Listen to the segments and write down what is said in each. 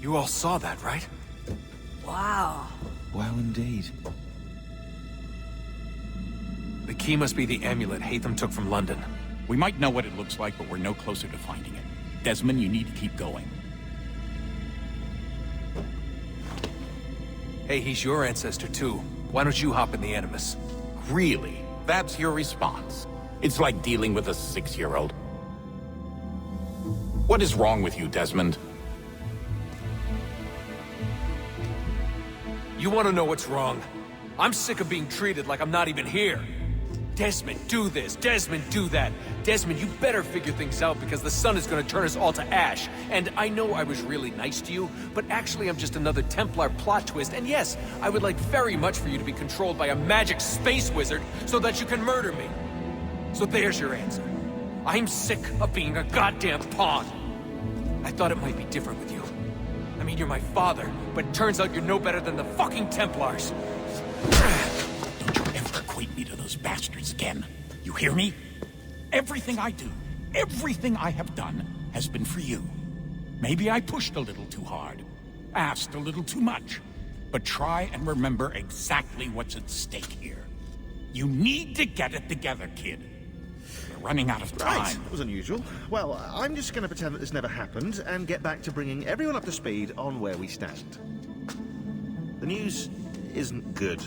You all saw that, right? Wow. Well, indeed. The key must be the amulet Hatham took from London. We might know what it looks like, but we're no closer to finding it. Desmond, you need to keep going. Hey, he's your ancestor too. Why don't you hop in the Animus? Really? That's your response? It's like dealing with a 6-year-old. What is wrong with you, Desmond? You want to know what's wrong? I'm sick of being treated like I'm not even here. Desmond, do this. Desmond, do that. Desmond, you better figure things out because the sun is going to turn us all to ash. And I know I was really nice to you, but actually I'm just another Templar plot twist. And yes, I would like very much for you to be controlled by a magic space wizard so that you can murder me. So there's your answer. I'm sick of being a goddamn pawn. I thought it might be different with you. I mean, you're my father, but it turns out you're no better than the fucking Templars. Don't you ever equate me to those bastards again. You hear me? Everything I do, everything I have done, has been for you. Maybe I pushed a little too hard, asked a little too much, but try and remember exactly what's at stake here. You need to get it together, kid. We're running out of time. Right, that was unusual. Well, I'm just going to pretend that this never happened and get back to bringing everyone up to speed on where we stand. The news isn't good.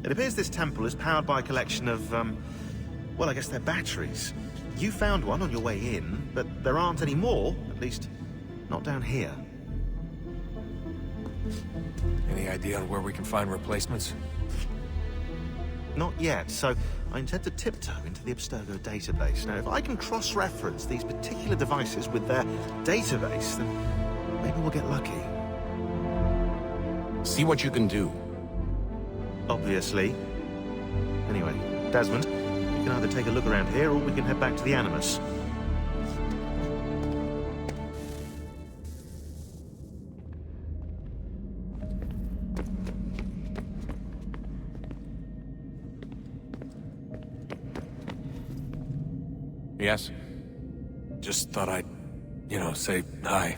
It appears this temple is powered by a collection of, well, I guess they're batteries. You found one on your way in, but there aren't any more, at least not down here. Any idea on where we can find replacements? Not yet, so I intend to tiptoe into the Abstergo database. Now, if I can cross-reference these particular devices with their database, then maybe we'll get lucky. See what you can do. Obviously. Anyway, Desmond, we can either take a look around here or we can head back to the Animus. Yes? Just thought I'd, say hi.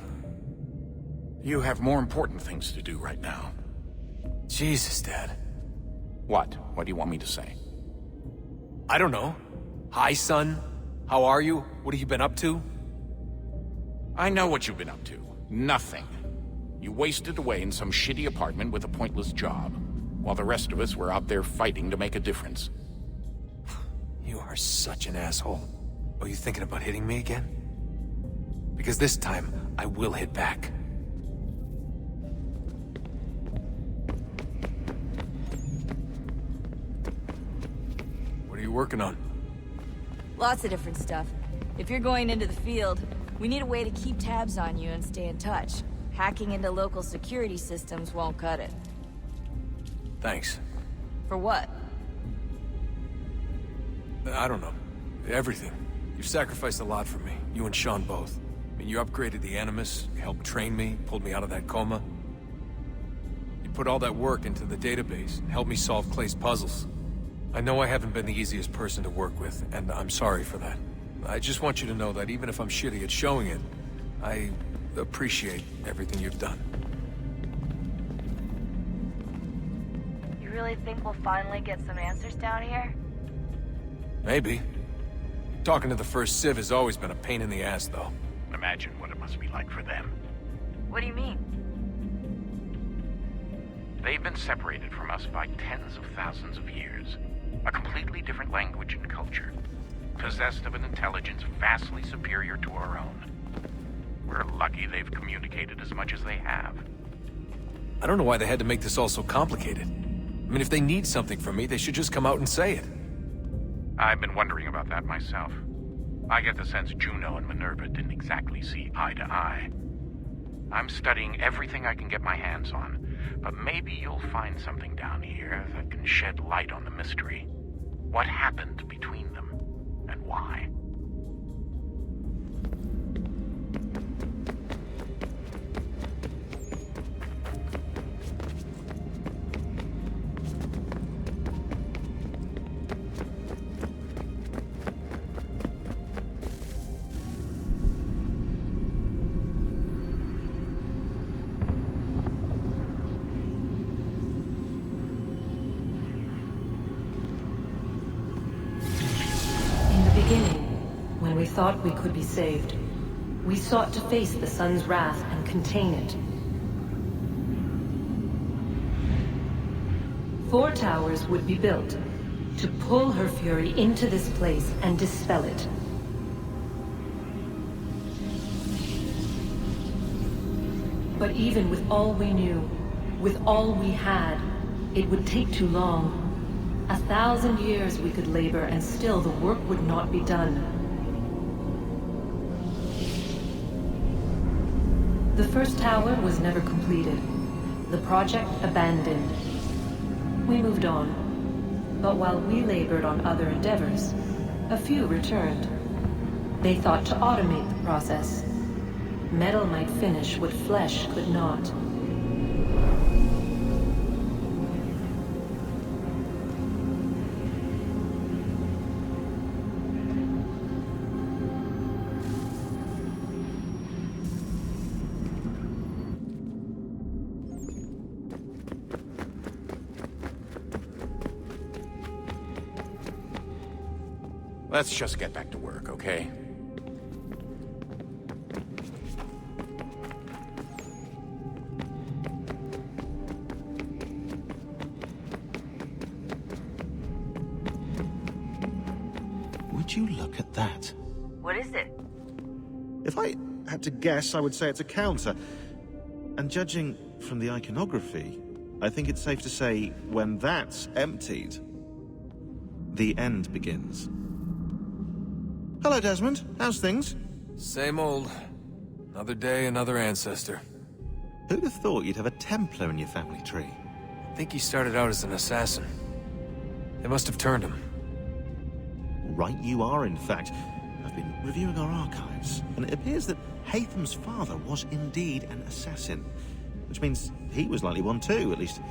You have more important things to do right now. Jesus, Dad. What? What do you want me to say? I don't know. Hi, son. How are you? What have you been up to? I know what you've been up to. Nothing. You wasted away in some shitty apartment with a pointless job, while the rest of us were out there fighting to make a difference. You are such an asshole. Are you thinking about hitting me again? Because this time, I will hit back. What are you working on? Lots of different stuff. If you're going into the field, we need a way to keep tabs on you and stay in touch. Hacking into local security systems won't cut it. Thanks. For what? I don't know. Everything. You've sacrificed a lot for me. You and Sean both. I mean, you upgraded the Animus, you helped train me, pulled me out of that coma. You put all that work into the database, and helped me solve Clay's puzzles. I know I haven't been the easiest person to work with, and I'm sorry for that. I just want you to know that even if I'm shitty at showing it, I appreciate everything you've done. You really think we'll finally get some answers down here? Maybe. Talking to the First Civ has always been a pain in the ass, though. Imagine what it must be like for them. What do you mean? They've been separated from us by tens of thousands of years. A completely different language and culture. Possessed of an intelligence vastly superior to our own. We're lucky they've communicated as much as they have. I don't know why they had to make this all so complicated. I mean, if they need something from me, they should just come out and say it. I've been wondering about that myself. I get the sense Juno and Minerva didn't exactly see eye to eye. I'm studying everything I can get my hands on, but maybe you'll find something down here that can shed light on the mystery. What happened between them, and why? beginning, when we thought we could be saved, we sought to face the sun's wrath and contain it. 4 towers would be built to pull her fury into this place and dispel it. But even with all we knew, with all we had, it would take too long. 1,000 years we could labor and still the work would not be done. The first tower was never completed. The project abandoned. We moved on. But while we labored on other endeavors, a few returned. They thought to automate the process. Metal might finish what flesh could not. Let's just get back to work, okay? Would you look at that? What is it? If I had to guess, I would say it's a counter. And judging from the iconography, I think it's safe to say when that's emptied, the end begins. Hello, Desmond. How's things? Same old. Another day, another ancestor. Who'd have thought you'd have a Templar in your family tree? I think he started out as an assassin. They must have turned him. Right you are, in fact. I've been reviewing our archives, and it appears that Haytham's father was indeed an assassin. Which means he was likely one too, at least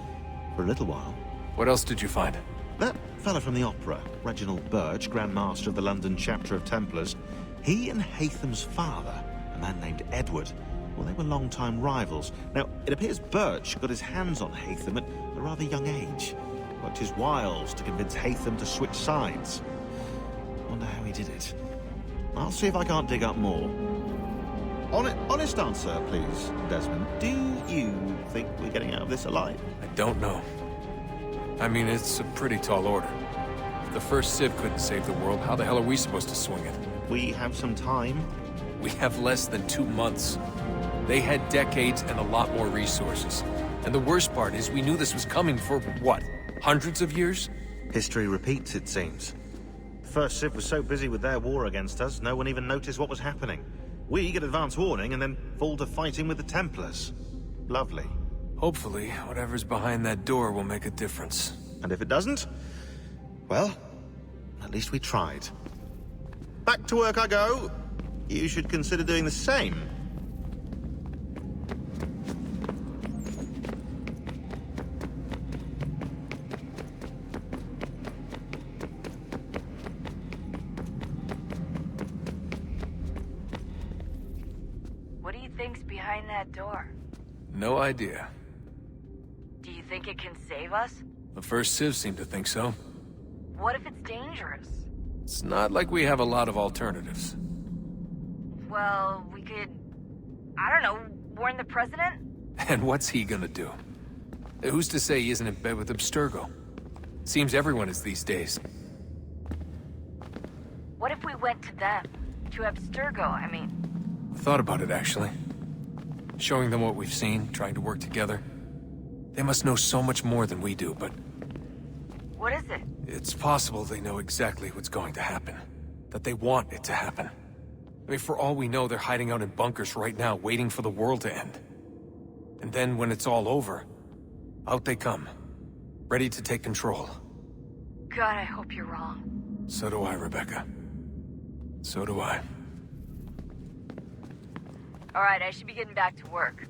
for a little while. What else did you find? That fella from the opera, Reginald Birch, Grand Master of the London chapter of Templars, he and Haytham's father, a man named Edward, well, they were long-time rivals. Now, it appears Birch got his hands on Haytham at a rather young age. Worked his wiles to convince Haytham to switch sides. Wonder how he did it. I'll see if I can't dig up more. Honest answer, please, Desmond. Do you think we're getting out of this alive? I don't know. I mean, it's a pretty tall order. If the first Civ couldn't save the world, how the hell are we supposed to swing it? We have some time. We have less than 2 months. They had decades and a lot more resources. And the worst part is we knew this was coming for, what, hundreds of years? History repeats, it seems. The first Civ was so busy with their war against us, no one even noticed what was happening. We get advance warning and then fall to fighting with the Templars. Lovely. Hopefully, whatever's behind that door will make a difference. And if it doesn't, well, at least we tried. Back to work I go. You should consider doing the same. What do you think's behind that door? No idea. Do you think it can save us? The first Civ seemed to think so. What if it's dangerous? It's not like we have a lot of alternatives. Well, we could... I don't know, warn the president? And what's he gonna do? Who's to say he isn't in bed with Abstergo? Seems everyone is these days. What if we went to them? To Abstergo, I mean. I thought about it, actually. Showing them what we've seen, trying to work together. They must know so much more than we do, but... What is it? It's possible they know exactly what's going to happen. That they want it to happen. I mean, for all we know, they're hiding out in bunkers right now, waiting for the world to end. And then, when it's all over, out they come. Ready to take control. God, I hope you're wrong. So do I, Rebecca. So do I. Alright, I should be getting back to work.